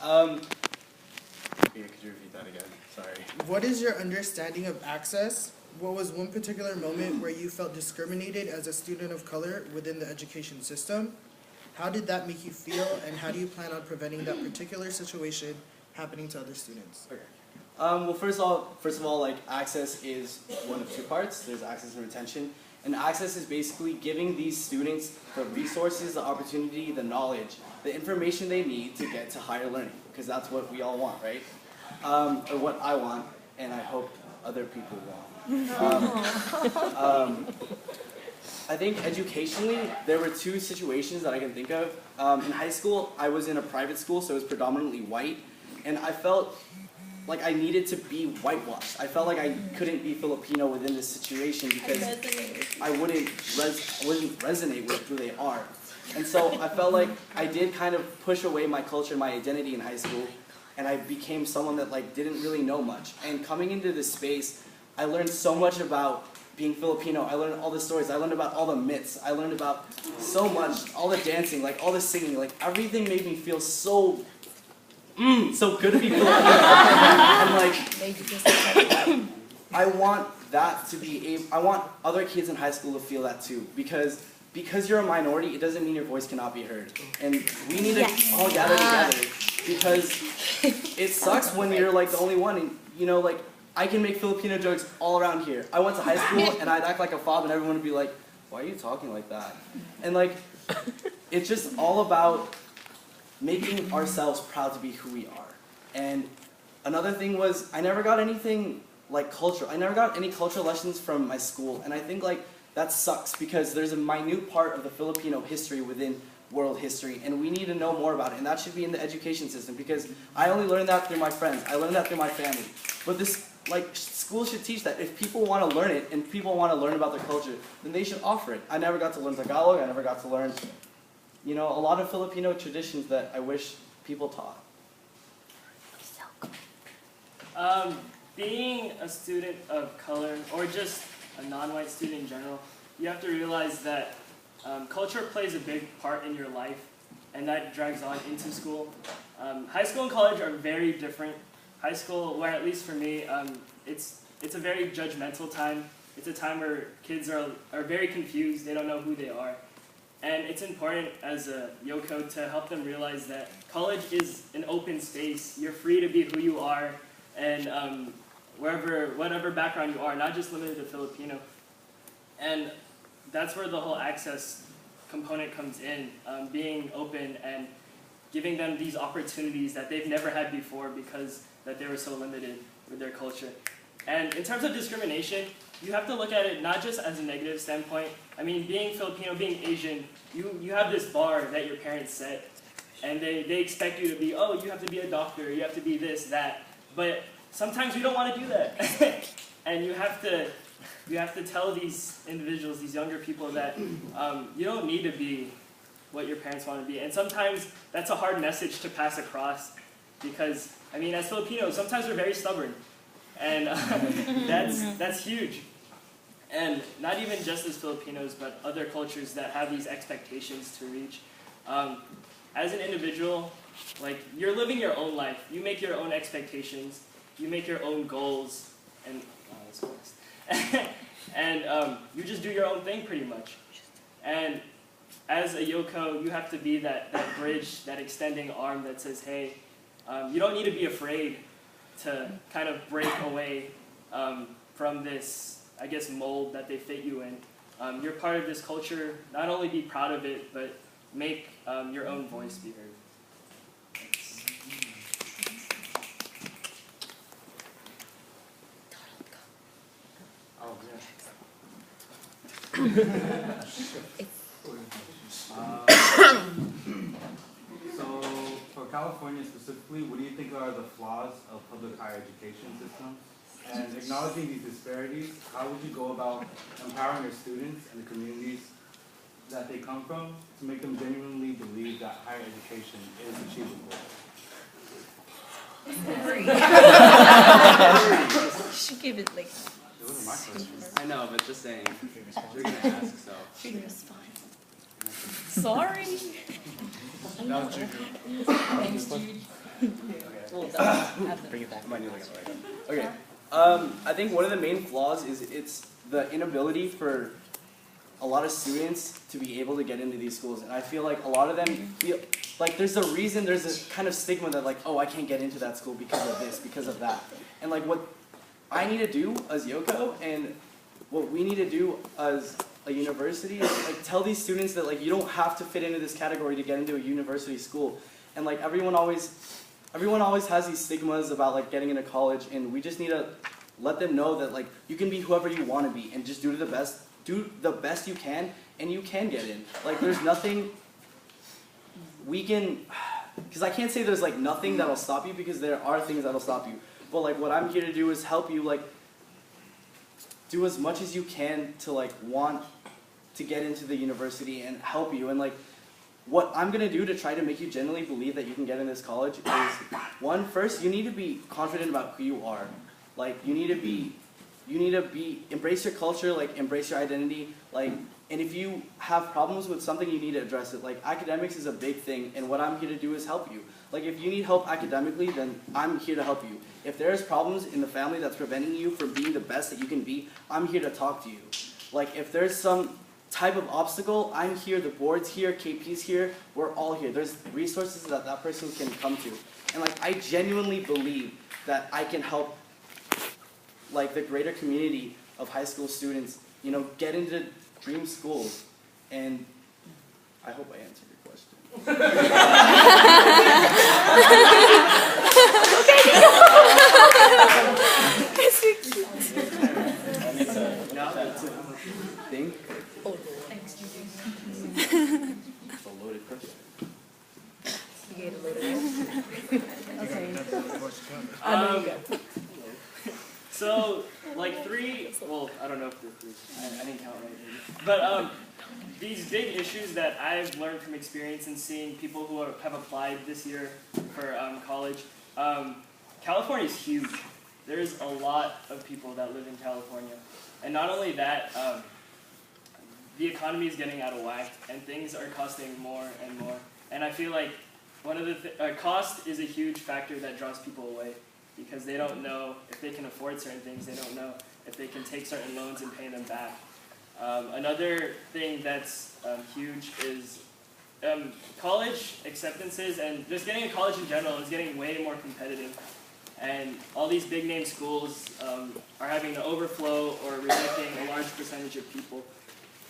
Could you repeat that again? Sorry. What is your understanding of access? What was one particular moment where you felt discriminated as a student of color within the education system? How did that make you feel, and how do you plan on preventing that particular situation happening to other students? Okay. Well, first of all, like, access is one of two parts. There's access and retention. And access is basically giving these students the resources, the opportunity, the knowledge, the information they need to get to higher learning, because that's what we all want, right? Or what I want, and I hope other people want. I think educationally, there were two situations that I can think of. In high school, I was in a private school, so it was predominantly white, and I felt like I needed to be whitewashed. I felt like I couldn't be Filipino within this situation because I wouldn't resonate with who they are. And so I felt like I did kind of push away my culture, my identity in high school, and I became someone that like didn't really know much. And coming into this space, I learned so much about being Filipino. I learned all the stories. I learned about all the myths. I learned about so much, all the dancing, like all the singing, like everything made me feel so good to be Filipino. And like, I want that to be I want other kids in high school to feel that too, because you're a minority, it doesn't mean your voice cannot be heard. And we need to all gather together, because it sucks when you're like the only one, and you know, like, I can make Filipino jokes all around here. I went to high school and I'd act like a fob and everyone would be like, why are you talking like that? And like, it's just all about making ourselves proud to be who we are. And another thing was, I never got anything like culture. I never got any cultural lessons from my school. And I think like, that sucks, because there's a minute part of the Filipino history within world history, and we need to know more about it, and that should be in the education system, because I only learned that through my friends. I learned that through my family. But this, like, school should teach that. If people want to learn it, and people want to learn about their culture, then they should offer it. I never got to learn Tagalog. I never got to learn, you know, a lot of Filipino traditions that I wish people taught. Being a student of color, or just a non-white student in general, you have to realize that culture plays a big part in your life, and that drags on into school. High school and college are very different. High school, where at least for me, it's a very judgmental time. It's a time where kids are very confused. They don't know who they are. And it's important as a Yoko to help them realize that college is an open space. You're free to be who you are, and whatever background you are, not just limited to Filipino. And that's where the whole access component comes in, being open and giving them these opportunities that they've never had before because that they were so limited with their culture. And in terms of discrimination, you have to look at it not just as a negative standpoint. I mean, being Filipino, being Asian, you have this bar that your parents set, and they expect you to be, oh, you have to be a doctor, you have to be this, that. But sometimes we don't want to do that. And you have to tell these individuals, these younger people, that you don't need to be what your parents want to be. And sometimes that's a hard message to pass across, because, I mean, as Filipinos, sometimes we're very stubborn. And that's huge. And not even just as Filipinos, but other cultures that have these expectations to reach. As an individual, like, you're living your own life. You make your own expectations. You make your own goals. And and you just do your own thing, pretty much. And as a Yoko, you have to be that bridge, that extending arm that says, hey, you don't need to be afraid to kind of break away from this, I guess, mold that they fit you in. You're part of this culture. Not only be proud of it, but make your own voice be heard. Oh, So, for California specifically, what do you think are the flaws of public higher education systems? And acknowledging these disparities, how would you go about empowering your students and the communities that they come from to make them genuinely believe that higher education is achievable? She gave it like. Those are my questions. I know, but just saying, you're going to ask, so. Junior's fine. Sorry. That was Junior. Thanks, Jude. Bring it back. Okay. I think one of the main flaws is it's the inability for a lot of students to be able to get into these schools, and I feel like a lot of them feel like there's a reason, there's this kind of stigma that like, oh, I can't get into that school because of this, because of that, and like what I need to do as Yoko and what we need to do as a university is like tell these students that like you don't have to fit into this category to get into a university school, and like everyone always has these stigmas about like getting into college, and we just need to let them know that like you can be whoever you want to be and just do the best you can, and you can get in. Like there's nothing we can, because I can't say there's like nothing that'll stop you, because there are things that'll stop you. But like what I'm here to do is help you like do as much as you can to like want to get into the university and help you. And like what I'm gonna do to try to make you genuinely believe that you can get in this college is, one, first you need to be confident about who you are. Like you need to embrace your culture, like embrace your identity, like, and if you have problems with something, you need to address it. Like academics is a big thing, and what I'm here to do is help you. Like if you need help academically, then I'm here to help you. If there's problems in the family that's preventing you from being the best that you can be, I'm here to talk to you. Like if there's some type of obstacle, I'm here, the board's here, KP's here, we're all here. There's resources that that person can come to. And like I genuinely believe that I can help like the greater community of high school students, you know, get into dream schools. And I hope I answered your question. Think. It's a loaded question. So, like well, I don't know if they're three. I didn't count right. But these big issues that I've learned from experience and seeing people who have applied this year for college, California is huge. There's a lot of people that live in California. And not only that, the economy is getting out of whack, and things are costing more and more. And I feel like one of the cost is a huge factor that draws people away, because they don't know if they can afford certain things. They don't know if they can take certain loans and pay them back. Another thing that's huge is college acceptances, and just getting into college in general is getting way more competitive. And all these big name schools are having to overflow or rejecting a large percentage of people.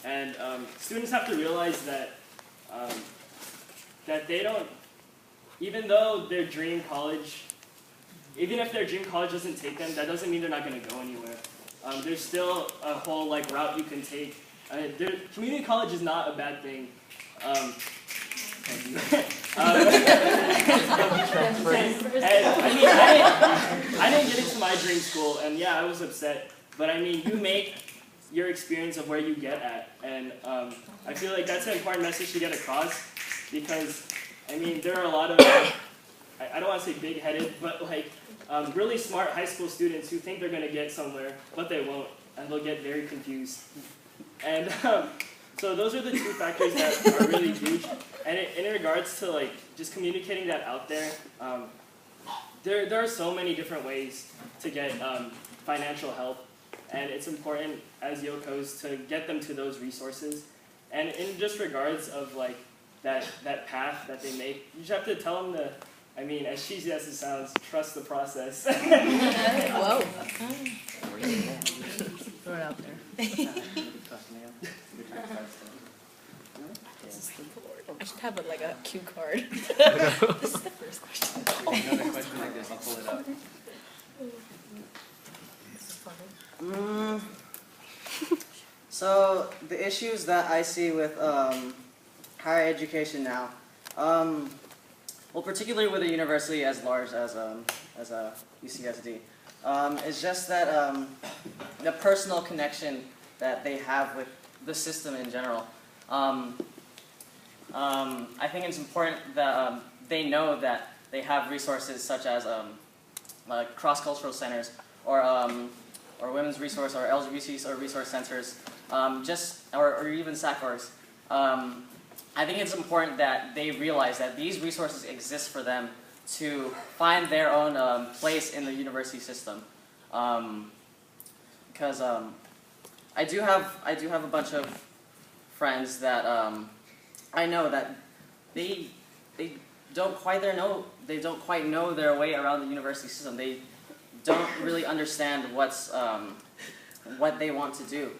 And students have to realize that that they don't, even though their dream college, even if their dream college doesn't take them, that doesn't mean they're not going to go anywhere. There's still a whole like route you can take. Community college is not a bad thing. And, I didn't get into my dream school, and yeah, I was upset. But I mean, you make your experience of where you get at, and I feel like that's an important message to get across, because I mean, there are a lot of I don't want to say big-headed, but like really smart high school students who think they're going to get somewhere, but they won't, and they'll get very confused. And so those are the two factors that are really huge. And in regards to like just communicating that out there, there are so many different ways to get financial help, and it's important as Yokos to get them to those resources. And in just regards of like that path that they make, you just have to tell them to, I mean, as cheesy as it sounds, trust the process. Whoa. Throw it out there. I should have like a cue card. This is the first question. Another question like this, I'll pull it up. So the issues that I see with higher education now, well, particularly with a university as large as UCSD, is just that the personal connection that they have with the system in general. I think it's important that they know that they have resources such as like cross-cultural centers or women's resource or LGBT or resource centers, or even SACORs. I think it's important that they realize that these resources exist for them to find their own place in the university system. Because I do have a bunch of friends that I know that they don't quite know their way around the university system. They don't really understand what they want to do.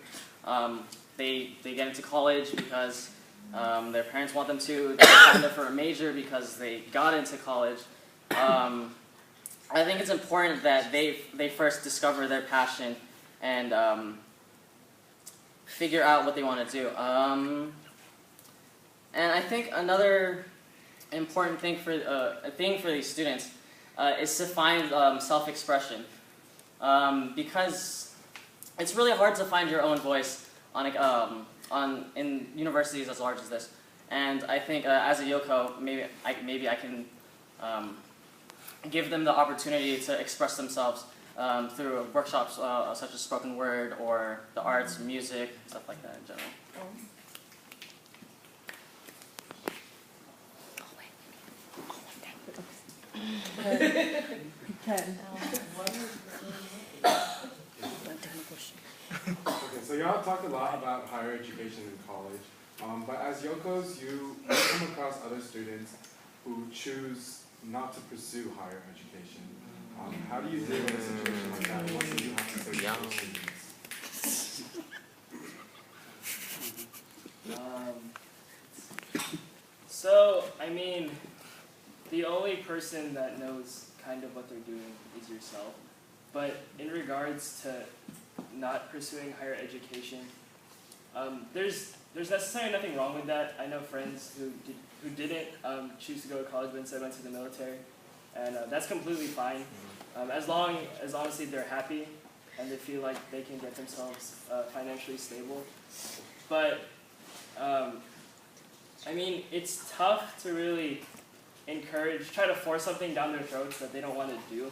They get into college because their parents want them to. They sign up for a major because they got into college. I think it's important that they first discover their passion and figure out what they want to do. And I think another important thing for these students is to find self-expression, because it's really hard to find your own voice in universities as large as this. And I think as a Yoko, maybe I can give them the opportunity to express themselves through workshops such as spoken word or the arts, music, stuff like that in general. Okay, so y'all talked a lot about higher education in college, but as Yokos, you come across other students who choose not to pursue higher education. How do you deal with a situation like that? What do you have to say to those students? So, I mean, the only person that knows kind of what they're doing is yourself. But in regards to not pursuing higher education, there's necessarily nothing wrong with that. I know friends who didn't choose to go to college but instead went to the military, and that's completely fine, as long as honestly they're happy and they feel like they can get themselves financially stable. But I mean, it's tough to really try to force something down their throats that they don't want to do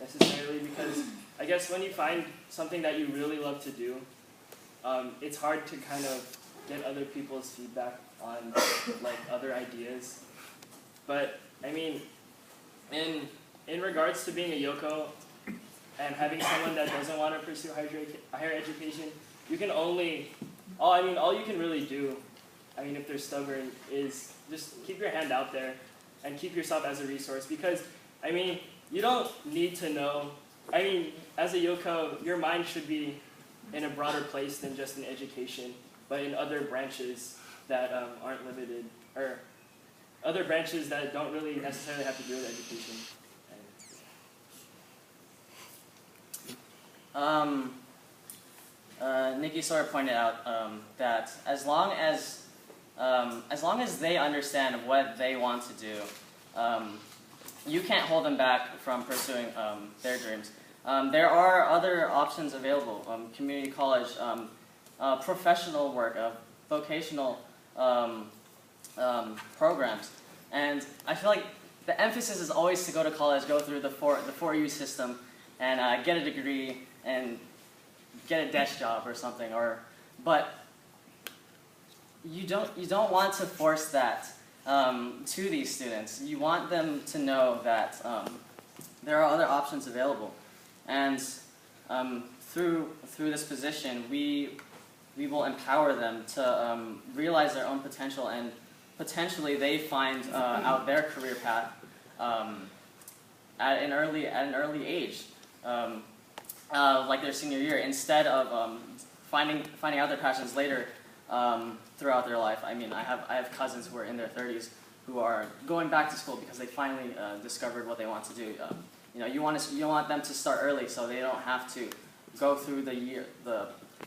necessarily, because I guess when you find something that you really love to do, it's hard to kind of get other people's feedback on like other ideas. But I mean, in regards to being a Yoko and having someone that doesn't want to pursue higher education, you can all you can really do, I mean, if they're stubborn, is just keep your hand out there and keep yourself as a resource, because I mean, you don't need to know. I mean, as a Yoko, your mind should be in a broader place than just in education, but in other branches that aren't limited, or other branches that don't really necessarily have to do with education. Nikki sort of pointed out that as long as they understand what they want to do, you can't hold them back from pursuing their dreams. There are other options available: community college, professional work, vocational programs, and I feel like the emphasis is always to go to college, go through the 4U system, and get a degree and get a desk job or something. But you don't want to force that to these students. You want them to know that there are other options available, and through this position, we will empower them to realize their own potential, and potentially they find out their career path at an early age, like their senior year, instead of finding out their passions later throughout their life. I mean, I have cousins who are in their 30s who are going back to school because they finally discovered what they want to do. You want them to start early so they don't have to go through the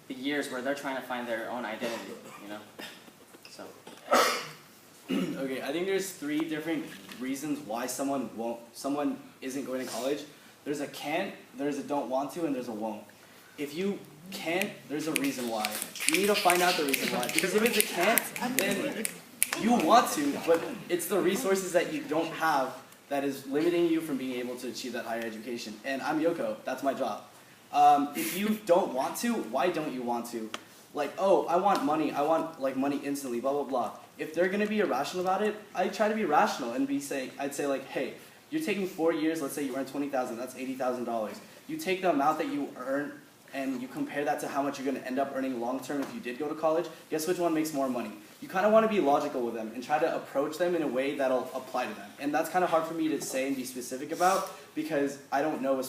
years where they're trying to find their own identity. So. Okay, I think there's 3 different reasons why someone isn't going to college. There's a can't, there's a don't want to, and there's a won't. If you can't, there's a reason why. You need to find out the reason why. Because if it's a can't, then you want to, but it's the resources that you don't have that is limiting you from being able to achieve that higher education. And I'm Yoko, that's my job. If you don't want to, why don't you want to? Like, oh, I want money, I want like money instantly, blah, blah, blah. If they're gonna be irrational about it, I try to be rational and I'd say like, hey, You're taking 4 years, let's say you earn $20,000, that's $80,000. You take the amount that you earn and you compare that to how much you're going to end up earning long term if you did go to college, guess which one makes more money? You kind of want to be logical with them and try to approach them in a way that'll apply to them. And that's kind of hard for me to say and be specific about because I don't know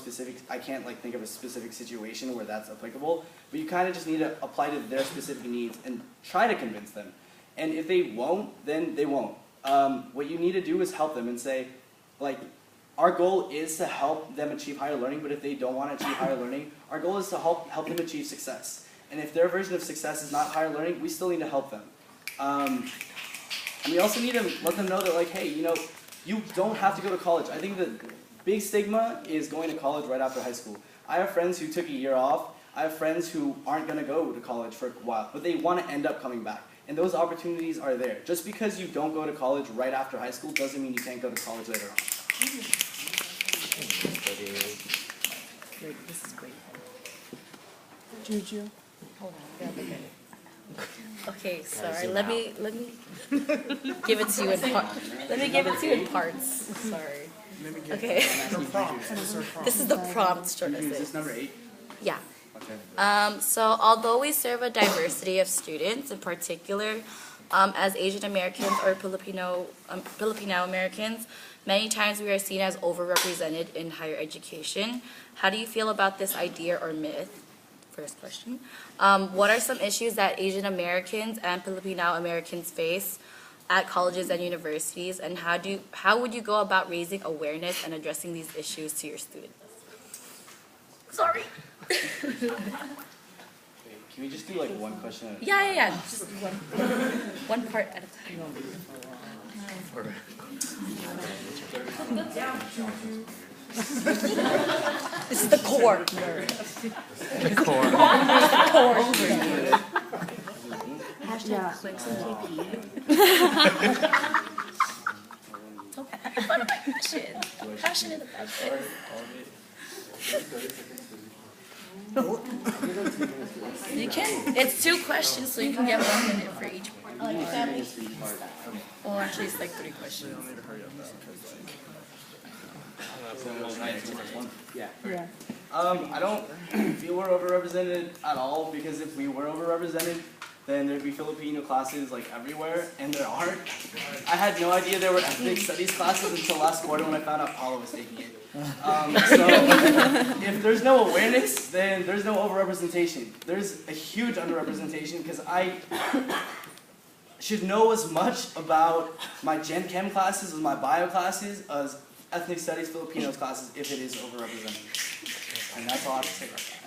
I can't like think of a specific situation where that's applicable, but you kind of just need to apply to their specific needs and try to convince them. And if they won't, then they won't. What you need to do is help them and say, like, our goal is to help them achieve higher learning, but if they don't want to achieve higher learning, our goal is to help them achieve success. And if their version of success is not higher learning, we still need to help them. And we also need to let them know that, like, hey, you know, you don't have to go to college. I think the big stigma is going to college right after high school. I have friends who took a year off. I have friends who aren't going to go to college for a while, but they want to end up coming back. And those opportunities are there. Just because you don't go to college right after high school doesn't mean you can't go to college later on. Great, this is great. Juju. Hold on, we gotta look at it. Okay, sorry. Let me give it to you in parts. Let me give it to you in parts. Sorry. Okay. This is the prompt, short of Is it. this number 8? Yeah. Okay. So although we serve a diversity of students, in particular, as Asian Americans or Filipino Americans, many times we are seen as overrepresented in higher education. How do you feel about this idea or myth? First question. What are some issues that Asian Americans and Filipino Americans face at colleges and universities, and how would you go about raising awareness and addressing these issues to your students? Sorry. Wait, can we just do like one question at a time? Yeah. Just one part at a time. This is the core. Hashtag clicks and KP. It's okay. I found my passion. I'm passionate about this. You can. It's 2 questions, so you can get 1 minute for each one. Like family. Well, actually, it's like 3 questions. Yeah. I don't feel we're overrepresented at all because if we were overrepresented, then there'd be Filipino classes like everywhere, and there aren't. I had no idea there were ethnic studies classes until last quarter when I found out Paula was taking it. So if there's no awareness, then there's no overrepresentation. There's a huge underrepresentation because I should know as much about my Gen Chem classes as my bio classes as ethnic studies Filipinos classes if it is overrepresented. And that's all I have to say about that.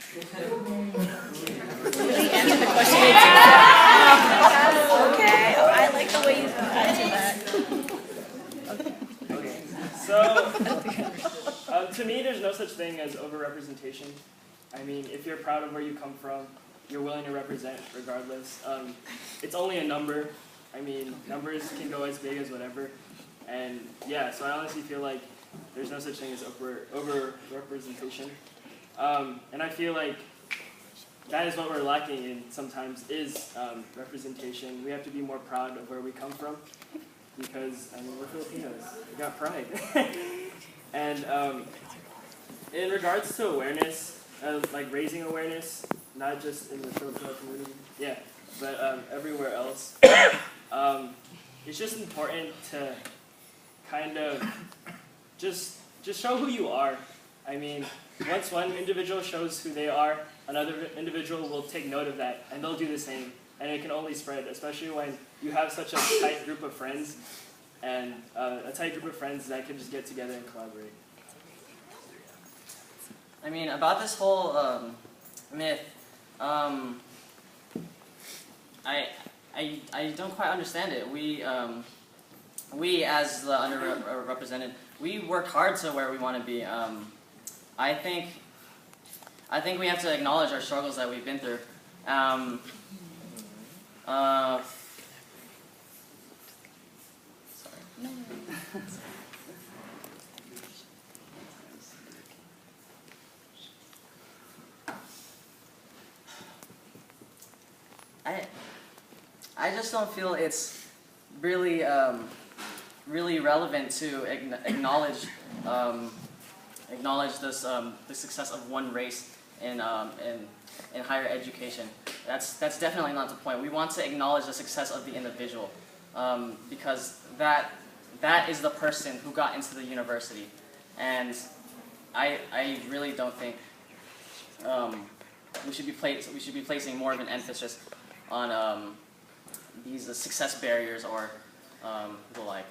Really answer the question. Okay, I like the way you answer that. Okay. So, to me, there's no such thing as overrepresentation. I mean, if you're proud of where you come from, you're willing to represent regardless. It's only a number. I mean, numbers can go as big as whatever. And yeah, so I honestly feel like there's no such thing as over-representation. And I feel like that is what we're lacking in sometimes is representation. We have to be more proud of where we come from because, I mean, we're Filipinos. We got pride. And in regards to awareness, like raising awareness, not just in the Filipino community, but everywhere else, it's just important to kind of just show who you are. I mean, once one individual shows who they are, another individual will take note of that, and they'll do the same. And it can only spread, especially when you have such a tight group of friends, and a tight group of friends that can just get together and collaborate. I mean, about this whole myth, I don't quite understand it. We as the underrepresented, we work hard to where we want to be. I think we have to acknowledge our struggles that we've been through. Sorry. No. I just don't feel it's really really relevant to acknowledge acknowledge this the success of one race in higher education. That's definitely not the point. We want to acknowledge the success of the individual, because that is the person who got into the university, and I really don't think we should be placing more of an emphasis on these success barriers or the like.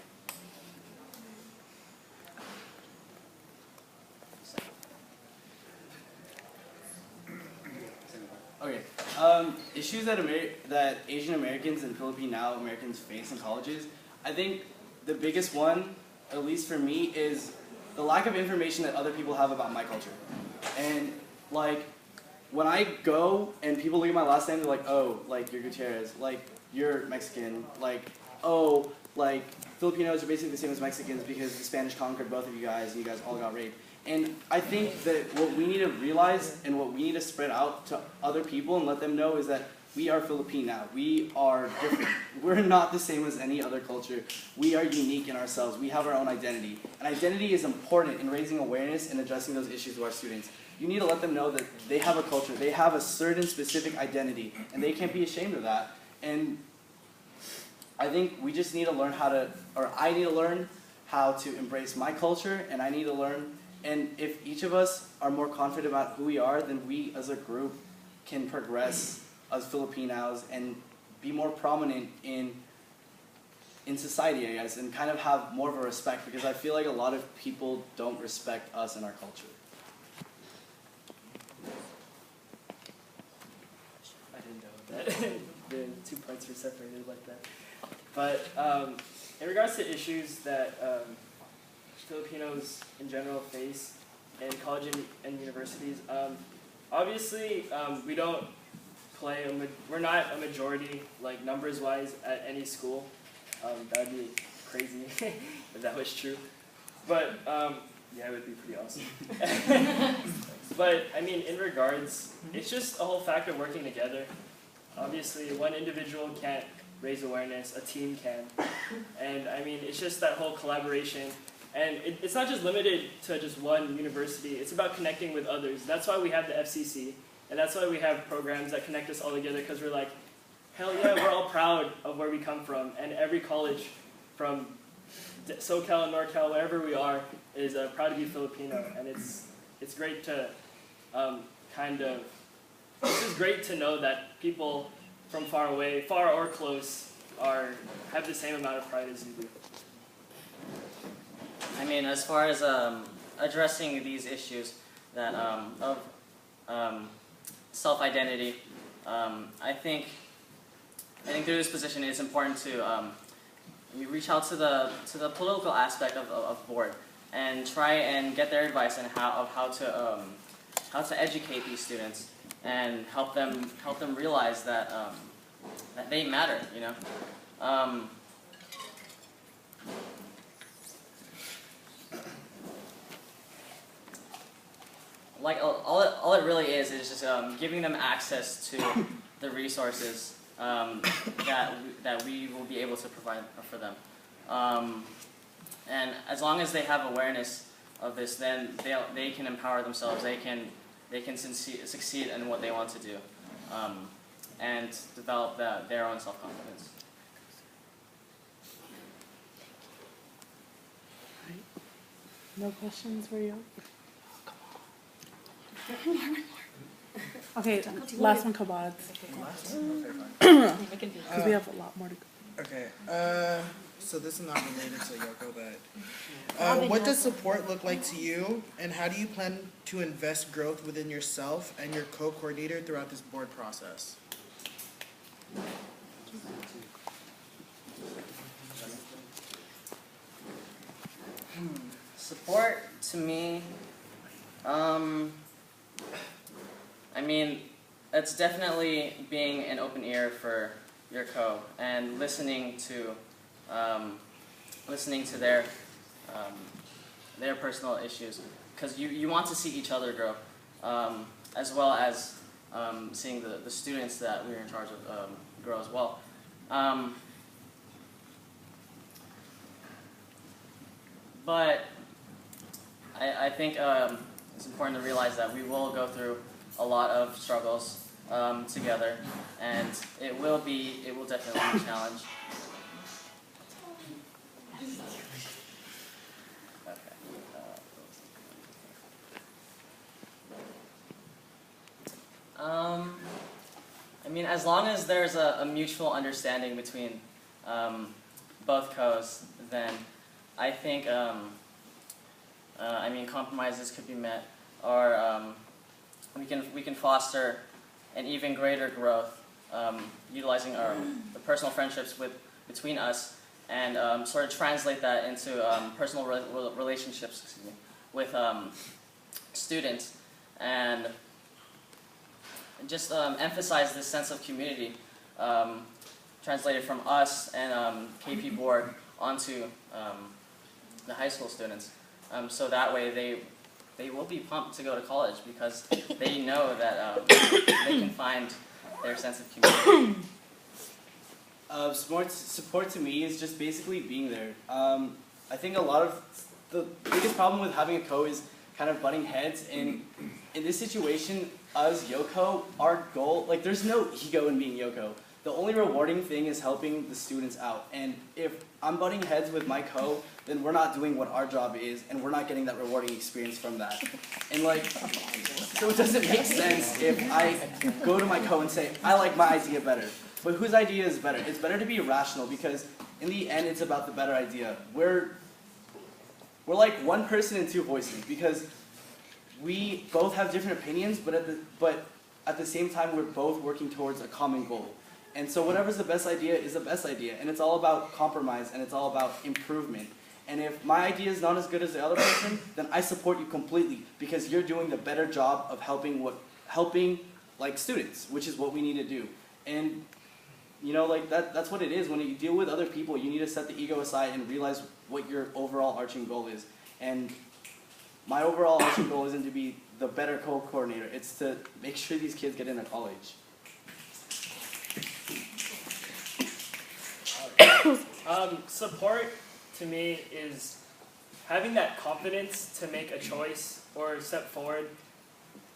Okay. Issues that Asian Americans and Filipino Americans face in colleges, I think the biggest one, at least for me, is the lack of information that other people have about my culture. And like, when I go and people look at my last name, they're like, oh, like you're Gutierrez, like you're Mexican, like, oh, like Filipinos are basically the same as Mexicans because the Spanish conquered both of you guys and you guys all got raped. And I think that what we need to realize and what we need to spread out to other people and let them know is that we are Filipino. We are different. We're not the same as any other culture. We are unique in ourselves. We have our own identity. And identity is important in raising awareness and addressing those issues to our students. You need to let them know that they have a culture. They have a certain specific identity. And they can't be ashamed of that. And I think we just need to learn how to, or I need to learn how to embrace my culture, and I need to learn. And if each of us are more confident about who we are, then we as a group can progress as Filipinos and be more prominent in society, I guess, and kind of have more of a respect, because I feel like a lot of people don't respect us and our culture. I didn't know that the 2 parts were separated like that. But in regards to issues that Filipinos in general face in college and universities, obviously we don't play, we're not a majority, like numbers-wise, at any school. That would be crazy if that was true. But, yeah, it would be pretty awesome. But, I mean, in regards, it's just a whole factor of working together. Obviously, one individual can't raise awareness, a team can. And, I mean, it's just that whole collaboration. And it's not just limited to just one university. It's about connecting with others. That's why we have the FCC. And that's why we have programs that connect us all together, because we're like, hell yeah, we're all proud of where we come from. And every college from SoCal and NorCal, wherever we are, is proud to be Filipino. And it's great to it's just great to know that people from far away, far or close, have the same amount of pride as you do. I mean, as far as addressing these issues that of self-identity, I think through this position it's important to we reach out to the political aspect of board and try and get their advice on how to educate these students and help them realize that that they matter, you know. Like all it really is just giving them access to the resources that we will be able to provide for them, and as long as they have awareness of this, then they can empower themselves. They can succeed in what they want to do, and develop their own self-confidence. No questions for you? Okay, last one, Kabad. Because we have a lot more to go. Okay, so this is not related to Yoko, but what does support look like to you, and how do you plan to invest growth within yourself and your co-coordinator throughout this board process? Support, to me, I mean, it's definitely being an open ear for your co and listening to their personal issues, because you want to see each other grow, as well as seeing the students that we're in charge of grow as well. But I think it's important to realize that we will go through a lot of struggles together, and it will definitely be a challenge. I mean, as long as there's a mutual understanding between both co's, then I think I mean, compromises could be met, or we can foster an even greater growth, utilizing the personal friendships between us, and sort of translate that into personal relationships, excuse me, with students, and just emphasize this sense of community, translated from us and KP board onto the high school students. So that way they will be pumped to go to college because they know that they can find their sense of community. Support to me is just basically being there. I think a lot of the biggest problem with having a co is kind of butting heads, and in this situation, us Yoko, our goal, like there's no ego in being Yoko. The only rewarding thing is helping the students out, and if I'm butting heads with my co, then we're not doing what our job is, and we're not getting that rewarding experience from that. And like, so it doesn't make sense if I go to my co and say, I like my idea better. But whose idea is better? It's better to be rational, because in the end, it's about the better idea. We're like one person and two voices, because we both have different opinions, but at the same time, we're both working towards a common goal. And so whatever's the best idea is the best idea, and it's all about compromise, and it's all about improvement. And if my idea is not as good as the other person, then I support you completely, because you're doing the better job of helping like students, which is what we need to do. And you know, like that's what it is. When you deal with other people, you need to set the ego aside and realize what your overall arching goal is. And my overall arching goal isn't to be the better co-coordinator. It's to make sure these kids get into college. Support to me is having that confidence to make a choice or step forward,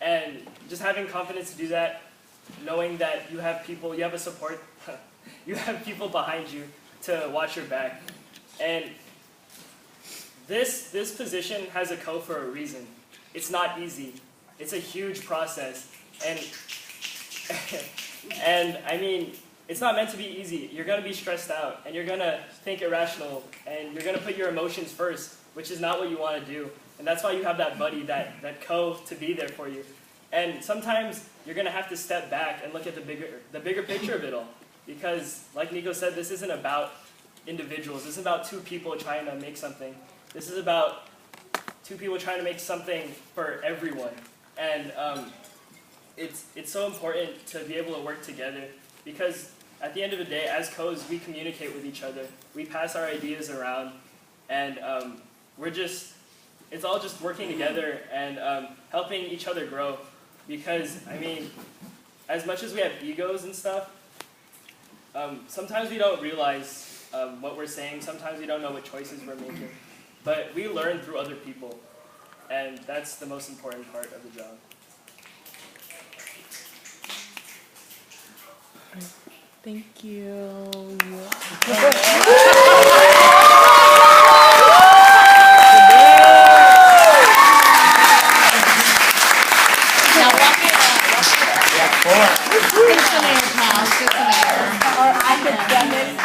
and just having confidence to do that, knowing that you have people, you have a support, you have people behind you to watch your back. And this position has a co for a reason. It's not easy. It's a huge process, and I mean, it's not meant to be easy. You're going to be stressed out, and you're going to think irrational, and you're going to put your emotions first, which is not what you want to do. And that's why you have that buddy, that co, to be there for you. And sometimes you're going to have to step back and look at the bigger picture of it all. Because, like Nikko said, this isn't about individuals. This is about two people trying to make something. This is about two people trying to make something for everyone. And it's so important to be able to work together, because at the end of the day, as co's, we communicate with each other. We pass our ideas around, and it's all just working together and helping each other grow. Because, I mean, as much as we have egos and stuff, sometimes we don't realize what we're saying. Sometimes we don't know what choices we're making. But we learn through other people, and that's the most important part of the job. Thank you. Now walk it up. Thanks, Amanda.